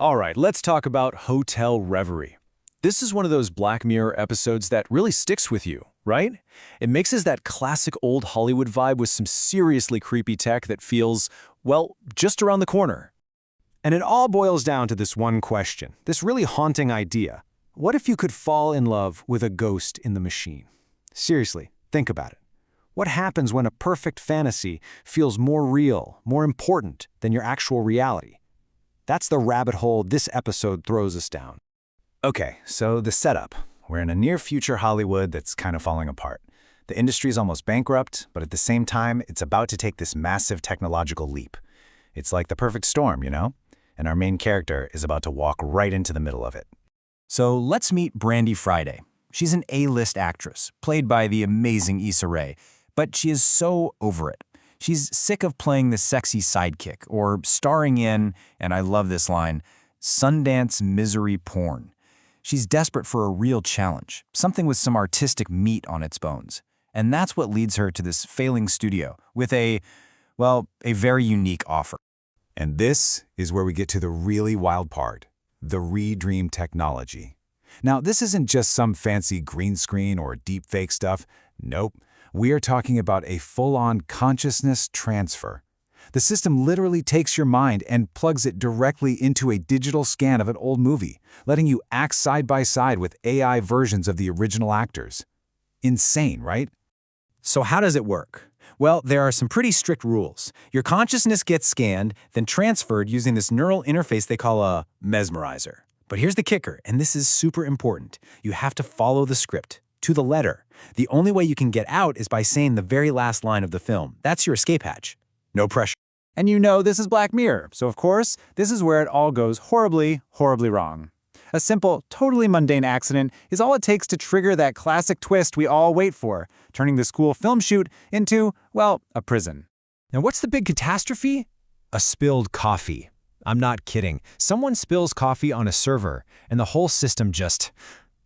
All right, let's talk about Hotel Reverie. This is one of those Black Mirror episodes that really sticks with you, right? It mixes that classic old Hollywood vibe with some seriously creepy tech that feels, well, just around the corner. And it all boils down to this one question, this really haunting idea. What if you could fall in love with a ghost in the machine? Seriously, think about it. What happens when a perfect fantasy feels more real, more important than your actual reality? That's the rabbit hole this episode throws us down. Okay, so the setup. We're in a near-future Hollywood that's kind of falling apart. The industry's almost bankrupt, but at the same time, it's about to take this massive technological leap. It's like the perfect storm, you know? And our main character is about to walk right into the middle of it. So let's meet Brandy Friday. She's an A-list actress, played by the amazing Issa Rae, but she is so over it. She's sick of playing the sexy sidekick, or starring in, and I love this line, Sundance misery porn. She's desperate for a real challenge, something with some artistic meat on its bones. And that's what leads her to this failing studio with a very unique offer. And this is where we get to the really wild part, the Redream technology. Now, this isn't just some fancy green screen or deepfake stuff. Nope. We are talking about a full-on consciousness transfer. The system literally takes your mind and plugs it directly into a digital scan of an old movie, letting you act side by side with AI versions of the original actors. Insane, right? So how does it work? Well, there are some pretty strict rules. Your consciousness gets scanned, then transferred using this neural interface they call a mesmerizer. But here's the kicker, and this is super important. You have to follow the script, to the letter. The only way you can get out is by saying the very last line of the film. That's your escape hatch. No pressure. And you know this is Black Mirror, so of course, this is where it all goes horribly, horribly wrong. A simple, totally mundane accident is all it takes to trigger that classic twist we all wait for, turning the school film shoot into, well, a prison. Now what's the big catastrophe? A spilled coffee. I'm not kidding. Someone spills coffee on a server, and the whole system just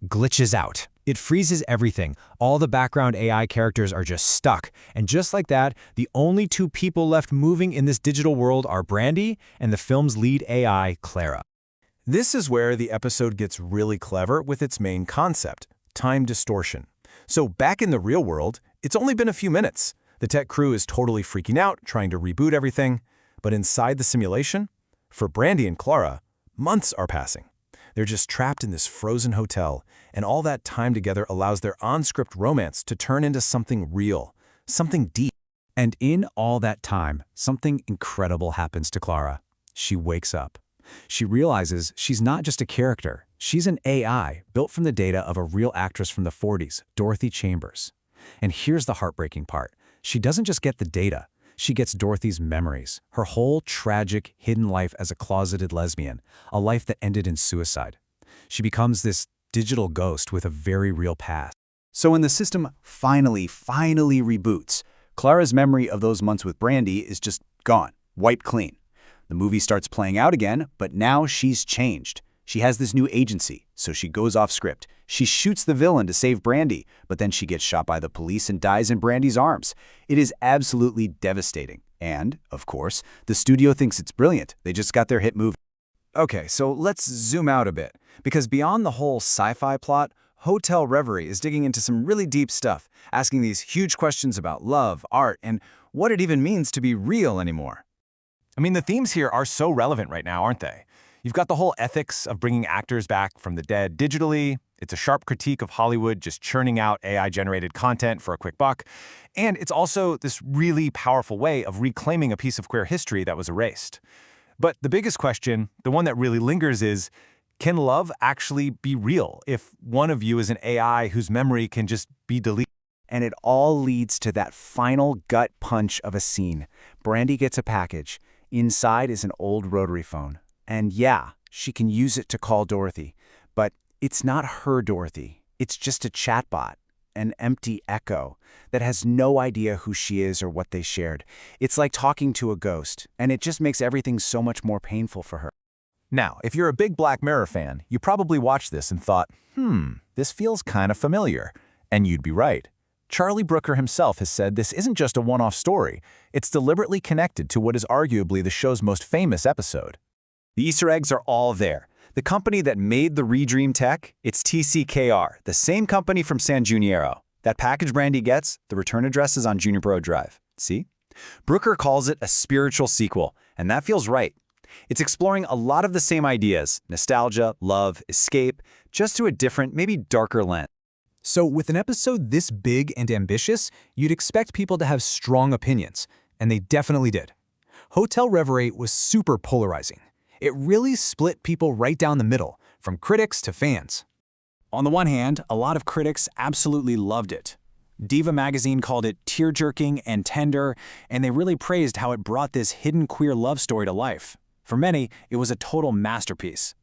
glitches out. It freezes everything. All the background AI characters are just stuck. And just like that, the only two people left moving in this digital world are Brandy and the film's lead AI, Clara. This is where the episode gets really clever with its main concept, time distortion. So back in the real world, it's only been a few minutes. The tech crew is totally freaking out, trying to reboot everything. But inside the simulation, for Brandy and Clara, months are passing. They're just trapped in this frozen hotel, and all that time together allows their on-script romance to turn into something real, something deep. And in all that time, something incredible happens to Clara. She wakes up. She realizes she's not just a character. She's an AI built from the data of a real actress from the 40s, Dorothy Chambers. And here's the heartbreaking part. She doesn't just get the data. She gets Dorothy's memories, her whole tragic, hidden life as a closeted lesbian, a life that ended in suicide. She becomes this digital ghost with a very real past. So when the system finally reboots, Clara's memory of those months with Brandy is just gone, wiped clean. The movie starts playing out again, but now she's changed. She has this new agency, so she goes off script. She shoots the villain to save Brandy, but then she gets shot by the police and dies in Brandy's arms. It is absolutely devastating. And, of course, the studio thinks it's brilliant. They just got their hit movie. Okay, so let's zoom out a bit, because beyond the whole sci-fi plot, Hotel Reverie is digging into some really deep stuff, asking these huge questions about love, art, and what it even means to be real anymore. I mean, the themes here are so relevant right now, aren't they? You've got the whole ethics of bringing actors back from the dead digitally. It's a sharp critique of Hollywood just churning out AI-generated content for a quick buck. And it's also this really powerful way of reclaiming a piece of queer history that was erased. But the biggest question, the one that really lingers is, can love actually be real if one of you is an AI whose memory can just be deleted? And it all leads to that final gut punch of a scene. Brandy gets a package. Inside is an old rotary phone. And yeah, she can use it to call Dorothy, but it's not her Dorothy. It's just a chatbot, an empty echo that has no idea who she is or what they shared. It's like talking to a ghost, and it just makes everything so much more painful for her. Now, if you're a big Black Mirror fan, you probably watched this and thought, this feels kind of familiar. And you'd be right. Charlie Brooker himself has said this isn't just a one-off story. It's deliberately connected to what is arguably the show's most famous episode. The Easter eggs are all there. The company that made the Redream tech, it's TCKR, the same company from San Juniero. That package Brandy gets, the return address is on Junipero Drive. See? Brooker calls it a spiritual sequel, and that feels right. It's exploring a lot of the same ideas, nostalgia, love, escape, just through a different, maybe darker lens. So with an episode this big and ambitious, you'd expect people to have strong opinions, and they definitely did. Hotel Reverie was super polarizing. It really split people right down the middle, from critics to fans. On the one hand, a lot of critics absolutely loved it. Diva magazine called it tear-jerking and tender, and they really praised how it brought this hidden queer love story to life. For many, it was a total masterpiece.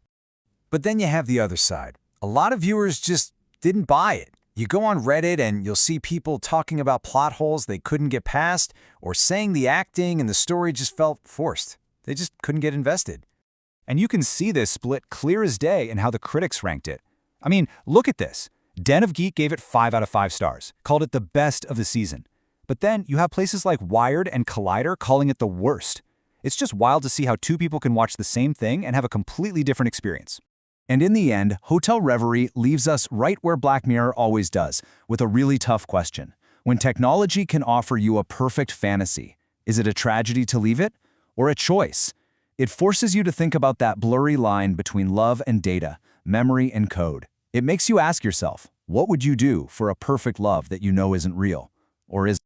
But then you have the other side. A lot of viewers just didn't buy it. You go on Reddit and you'll see people talking about plot holes they couldn't get past, or saying the acting and the story just felt forced. They just couldn't get invested. And you can see this split clear as day in how the critics ranked it. I mean, look at this. Den of Geek gave it 5 out of 5 stars, called it the best of the season. But then you have places like Wired and Collider calling it the worst. It's just wild to see how two people can watch the same thing and have a completely different experience. And in the end, Hotel Reverie leaves us right where Black Mirror always does, with a really tough question. When technology can offer you a perfect fantasy, is it a tragedy to leave it, or a choice? It forces you to think about that blurry line between love and data, memory and code. It makes you ask yourself, what would you do for a perfect love that you know isn't real? Or is